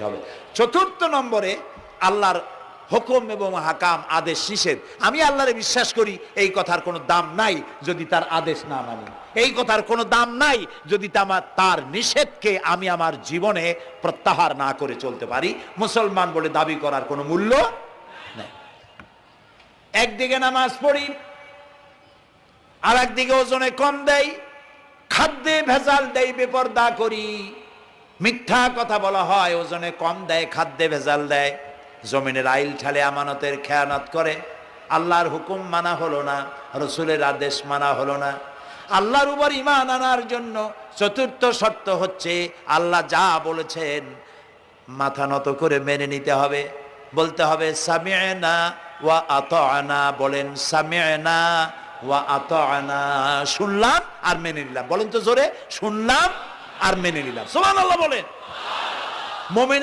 হবে। চতুর্থ নম্বরে আল্লাহর হুকুম এবং হাকাম, আদেশ নিষেধ। আমি আল্লাহরে বিশ্বাস করি, এই কথার কোনো দাম নাই যদি তার আদেশ না মানি। এই কথার কোনো দাম নাই যদি তার নিষেধকে আমি আমার জীবনে প্রত্যাহার না করে চলতে পারি। মুসলমান বলে দাবি করার কোনো মূল্য নেই। একদিকে নামাজ পড়ি, আর একদিকে ওজনে কম দেয়, খাদ্যে ভেজাল দেয়, বেপরদা করি, মিথ্যা কথা বলা হয়, ওজনে কম দেয়, খাদ্যে ভেজাল দেয়, জমিনের আইল ঠালে আমানতের খেয়ানত করে, আল্লাহর হুকুম মানা হলো না, রসুলের আদেশ মানা হলো না। আল্লাহর উপর ঈমান আনার জন্য চতুর্থ শর্ত হচ্ছে আল্লাহ যা বলেছেন মাথা নত করে মেনে নিতে হবে, বলতে হবে সামি'না ওয়া আতা'না। বলেন সামি'না ওয়া আতা'না, শুনলাম আর মেনে নিলাম। বলেন তো জোরে, শুনলাম আর মেনে নিলাম। সুবহানাল্লাহ বলেন। মুমিন